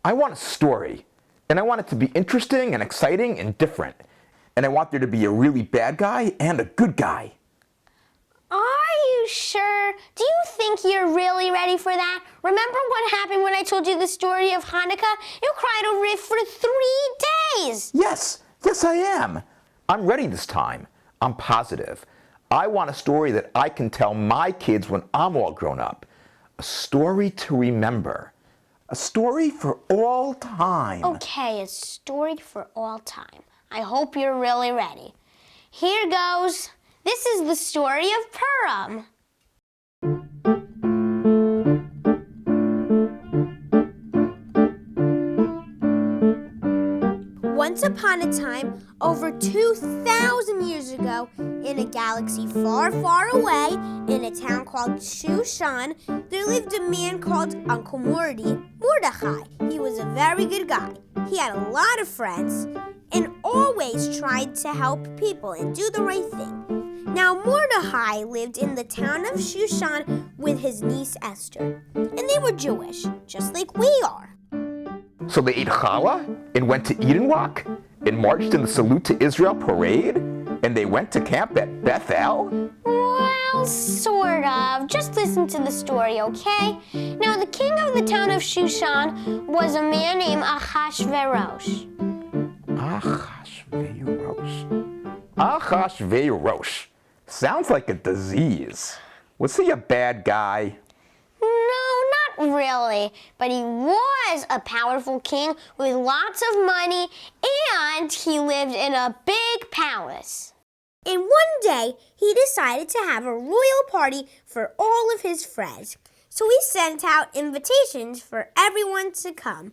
I want a story, and I want it to be interesting and exciting and different. And I want there to be a really bad guy and a good guy. Are you sure? Do you think you're really ready for that? Remember what happened when I told you the story of Hanukkah? You cried over it for 3 days. Yes, I am. I'm ready this time. I'm positive. I want a story that I can tell my kids when I'm all grown up. A story to remember. A story for all time. Okay, a story for all time. I hope you're really ready. Here goes. This is the story of Purim. Once upon a time, over 2,000 years ago, in a galaxy far, far away, in a town called Shushan, there lived a man called Uncle Mordechai. He was a very good guy. He had a lot of friends and always tried to help people and do the right thing. Now, Mordechai lived in the town of Shushan with his niece Esther, and they were Jewish, just like we are. So they ate challah and went to Eden Walk and marched in the Salute to Israel parade and they went to camp at Bethel? Well, sort of. Just listen to the story, okay? Now, the king of the town of Shushan was a man named Ahasuerus. Ahasuerus. Sounds like a disease. Was he a bad guy? No, not really. But he was a powerful king with lots of money, and he lived in a big palace. And one day, he decided to have a royal party for all of his friends. So he sent out invitations for everyone to come.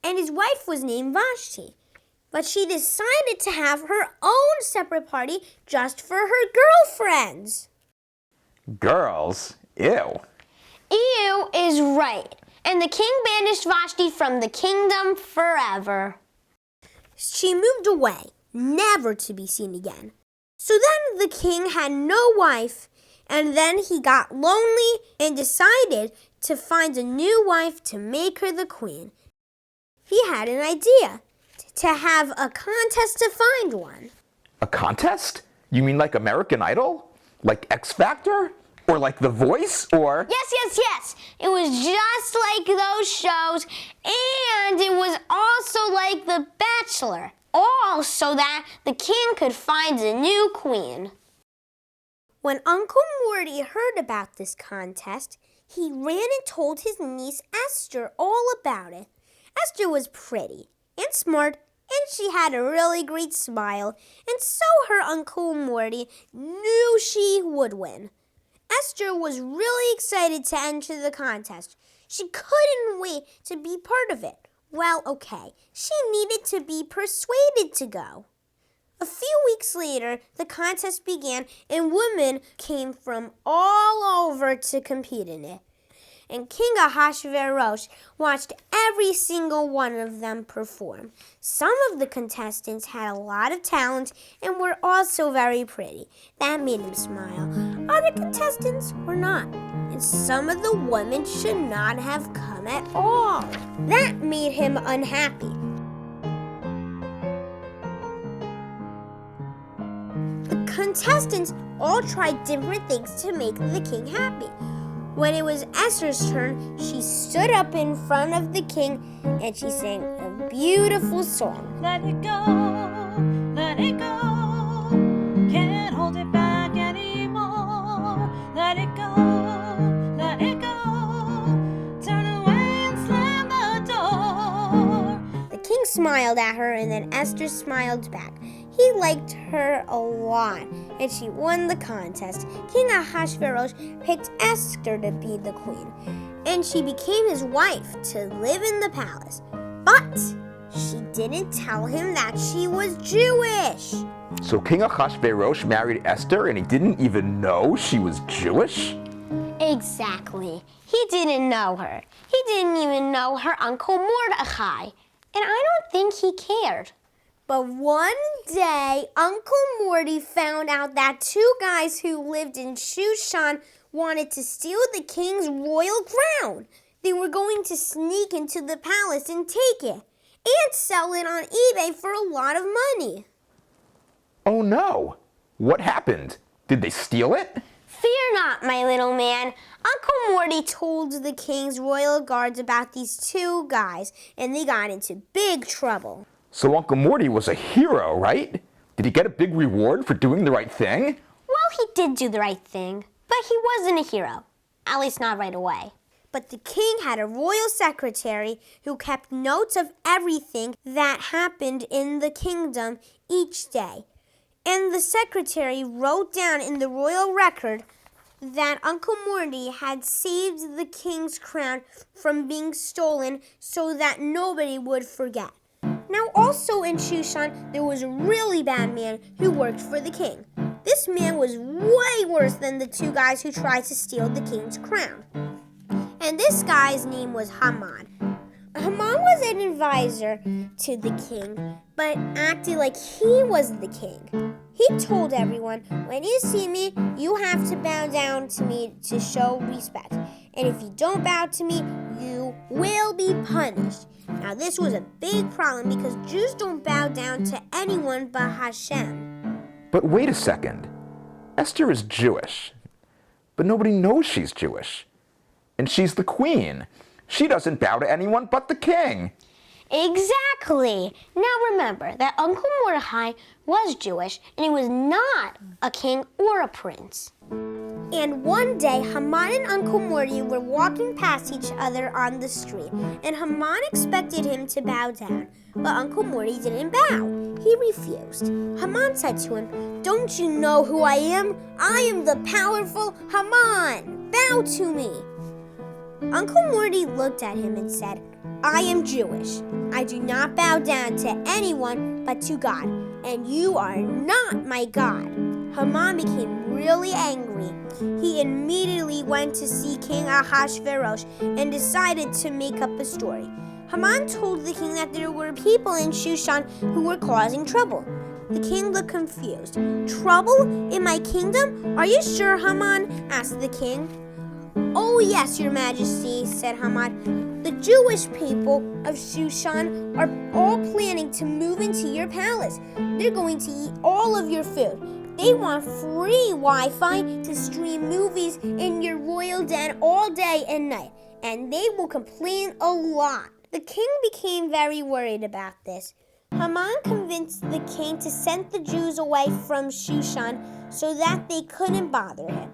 And his wife was named Vashti. But she decided to have her own separate party just for her girlfriends. Girls? Ew. Ew is right. And the king banished Vashti from the kingdom forever. She moved away, never to be seen again. So then the king had no wife, and then he got lonely and decided to find a new wife to make her the queen. He had an idea. To have a contest to find one. A contest? You mean like American Idol? Like X Factor? Or like The Voice? Or... Yes. It was just like those shows, and it was also like The Bachelor. All so that the king could find a new queen. When Uncle Morty heard about this contest, he ran and told his niece Esther all about it. Esther was pretty and smart, and she had a really great smile, and so her Uncle Morty knew she would win. Esther was really excited to enter the contest. She couldn't wait to be part of it. Well, okay, she needed to be persuaded to go. A few weeks later, the contest began, and women came from all over to compete in it. And King Ahasuerus watched every single one of them perform. Some of the contestants had a lot of talent and were also very pretty. That made him smile. Other contestants were not. And some of the women should not have come at all. That made him unhappy. The contestants all tried different things to make the king happy. When it was Esther's turn, she stood up in front of the king and she sang a beautiful song. Let it go, can't hold it back anymore. Let it go, turn away and slam the door. The king smiled at her and then Esther smiled back. He liked her a lot, and she won the contest. King Ahasuerus picked Esther to be the queen, and she became his wife to live in the palace. But she didn't tell him that she was Jewish. So King Ahasuerus married Esther and he didn't even know she was Jewish? Exactly. He didn't know her. He didn't even know her Uncle Mordechai. And I don't think he cared. But one day, Uncle Morty found out that two guys who lived in Shushan wanted to steal the king's royal crown. They were going to sneak into the palace and take it, and sell it on eBay for a lot of money. Oh no! What happened? Did they steal it? Fear not, my little man. Uncle Morty told the king's royal guards about these two guys, and they got into big trouble. So Uncle Morty was a hero, right? Did he get a big reward for doing the right thing? Well, he did do the right thing, but he wasn't a hero. At least not right away. But the king had a royal secretary who kept notes of everything that happened in the kingdom each day. And the secretary wrote down in the royal record that Uncle Morty had saved the king's crown from being stolen so that nobody would forget. Now also in Shushan, there was a really bad man who worked for the king. This man was way worse than the two guys who tried to steal the king's crown. And this guy's name was Haman. Haman was an advisor to the king, but acted like he was the king. He told everyone, when you see me, you have to bow down to me to show respect. And if you don't bow to me, you will be punished. Now this was a big problem because Jews don't bow down to anyone but Hashem. But wait a second. Esther is Jewish, but nobody knows she's Jewish. And she's the queen. She doesn't bow to anyone but the king. Exactly. Now remember that Uncle Mordecai was Jewish and he was not a king or a prince. And one day, Haman and Uncle Morty were walking past each other on the street, and Haman expected him to bow down, but Uncle Morty didn't bow. He refused. Haman said to him, "Don't you know who I am? I am the powerful Haman. Bow to me." Uncle Morty looked at him and said, "I am Jewish. I do not bow down to anyone but to God, and you are not my God." Haman became really angry. He immediately went to see King Ahasuerus and decided to make up a story. Haman told the king that there were people in Shushan who were causing trouble. The king looked confused. "Trouble in my kingdom? Are you sure, Haman?" asked the king. "Oh yes, your majesty," said Haman. "The Jewish people of Shushan are all planning to move into your palace. They're going to eat all of your food. They want free Wi-Fi to stream movies in your royal den all day and night, and they will complain a lot." The king became very worried about this. Haman convinced the king to send the Jews away from Shushan so that they couldn't bother him.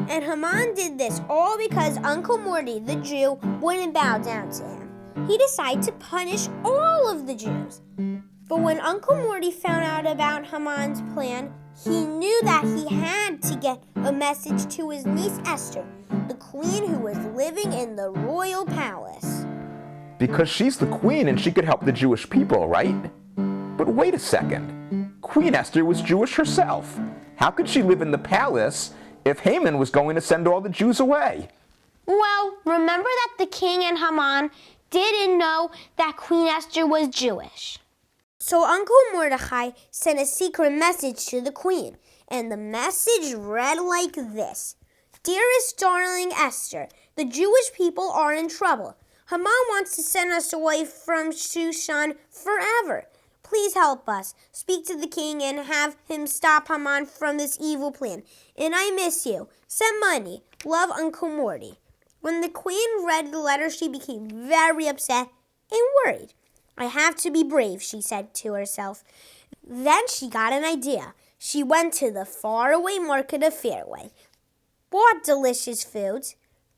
And Haman did this all because Uncle Morty, the Jew, wouldn't bow down to him. He decided to punish all of the Jews. But when Uncle Morty found out about Haman's plan, he knew that he had to get a message to his niece Esther, the queen who was living in the royal palace. Because she's the queen and she could help the Jewish people, right? But wait a second. Queen Esther was Jewish herself. How could she live in the palace if Haman was going to send all the Jews away? Well, remember that the king and Haman didn't know that Queen Esther was Jewish. So Uncle Mordecai sent a secret message to the queen, and the message read like this: "Dearest darling Esther, the Jewish people are in trouble. Haman wants to send us away from Shushan forever. Please help us. Speak to the king and have him stop Haman from this evil plan. And I miss you. Send money. Love, Uncle Morty." When the queen read the letter, she became very upset and worried. "I have to be brave," she said to herself. Then she got an idea. She went to the faraway market of Fairway, bought delicious foods,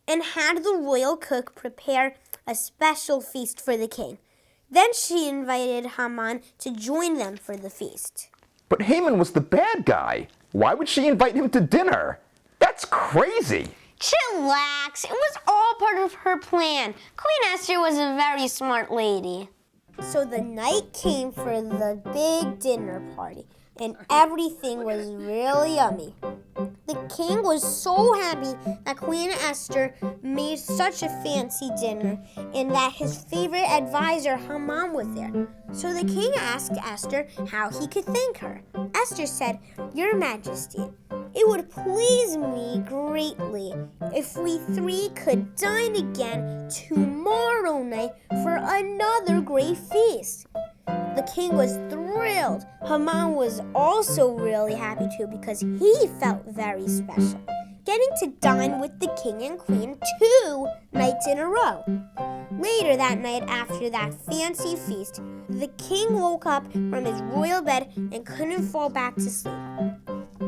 and had the royal cook prepare a special feast for the king. Then she invited Haman to join them for the feast. But Haman was the bad guy. Why would she invite him to dinner? That's crazy. Chillax. It was all part of her plan. Queen Esther was a very smart lady. So the night came for the big dinner party, and everything was really yummy. The king was so happy that Queen Esther made such a fancy dinner and that his favorite advisor Haman was there. So the king asked Esther how he could thank her. Esther said, "Your Majesty, "It would please me greatly if we three could dine again tomorrow night for another great feast." The king was thrilled. Haman was also really happy too because he felt very special, getting to dine with the king and queen 2 nights in a row. Later that night, after that fancy feast, the king woke up from his royal bed and couldn't fall back to sleep.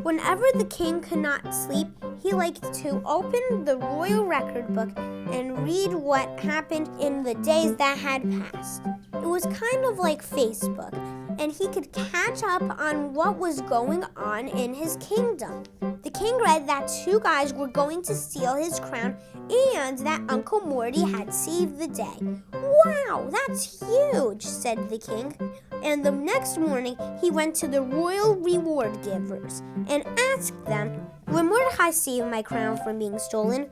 Whenever the king could not sleep, he liked to open the royal record book and read what happened in the days that had passed. It was kind of like Facebook, and he could catch up on what was going on in his kingdom. The king read that 2 guys were going to steal his crown and that Uncle Morty had saved the day. "Wow, that's huge," said the king. And the next morning, he went to the royal reward givers and asked them, "When Mordecai saved my crown from being stolen,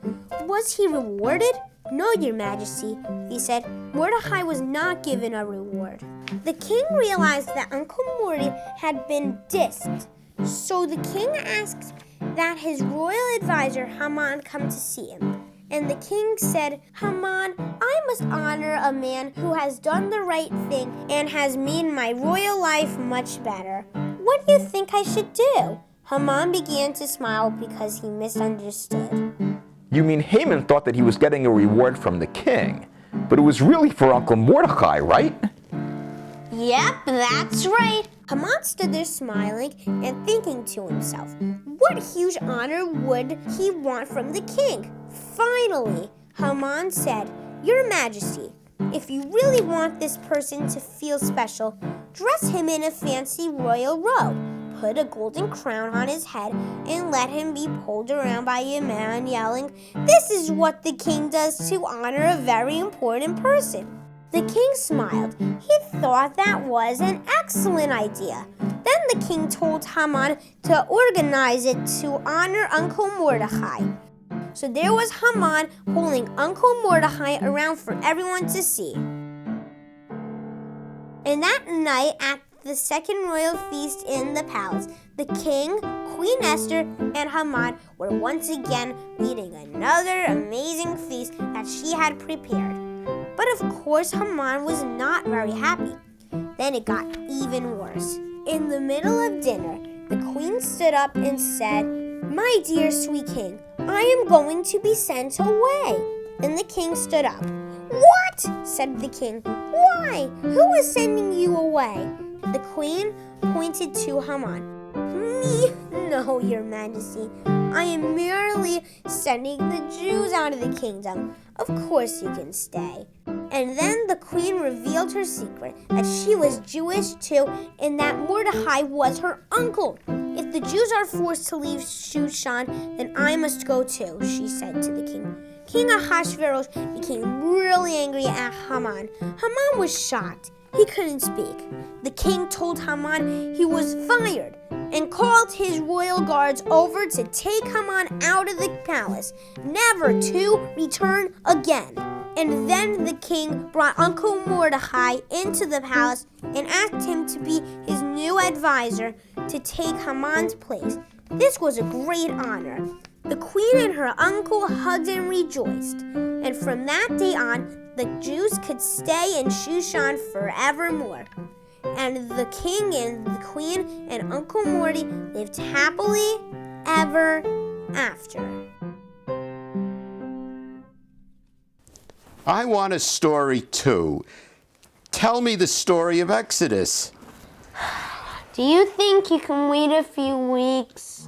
was he rewarded?" "No, your majesty," he said. "Mordecai was not given a reward." The king realized that Uncle Morty had been dissed. So the king asked that his royal advisor Haman come to see him. And the king said, "Haman, I must honor a man who has done the right thing and has made my royal life much better. What do you think I should do?" Haman began to smile because he misunderstood. You mean Haman thought that he was getting a reward from the king, but it was really for Uncle Mordecai, right? "Yep, that's right." Haman stood there smiling and thinking to himself, what huge honor would he want from the king? Finally, Haman said, "Your Majesty, if you really want this person to feel special, dress him in a fancy royal robe, put a golden crown on his head, and let him be pulled around by a man yelling, 'This is what the king does to honor a very important person.'" The king smiled. He thought that was an excellent idea. Then the king told Haman to organize it to honor Uncle Mordecai. So there was Haman holding Uncle Mordecai around for everyone to see. And that night at the second royal feast in the palace, the king, Queen Esther, and Haman were once again eating another amazing feast that she had prepared. But of course, Haman was not very happy. Then it got even worse. In the middle of dinner, the queen stood up and said, "My dear sweet king, I am going to be sent away." Then the king stood up. "What?" said the king. "Why? Who is sending you away?" The queen pointed to Haman. "Me? No, your majesty. I am merely sending the Jews out of the kingdom. Of course you can stay." And then the queen revealed her secret, that she was Jewish too, and that Mordecai was her uncle. "If the Jews are forced to leave Shushan, then I must go too," she said to the king. King Ahasuerus became really angry at Haman. Haman was shocked. He couldn't speak. The king told Haman he was fired and called his royal guards over to take Haman out of the palace, never to return again. And then the king brought Uncle Mordecai into the palace and asked him to be his new advisor to take Haman's place. This was a great honor. The queen and her uncle hugged and rejoiced. And from that day on, the Jews could stay in Shushan forevermore. And the king and the queen and Uncle Morty lived happily ever after. I want a story too. Tell me the story of Exodus. Do you think you can wait a few weeks?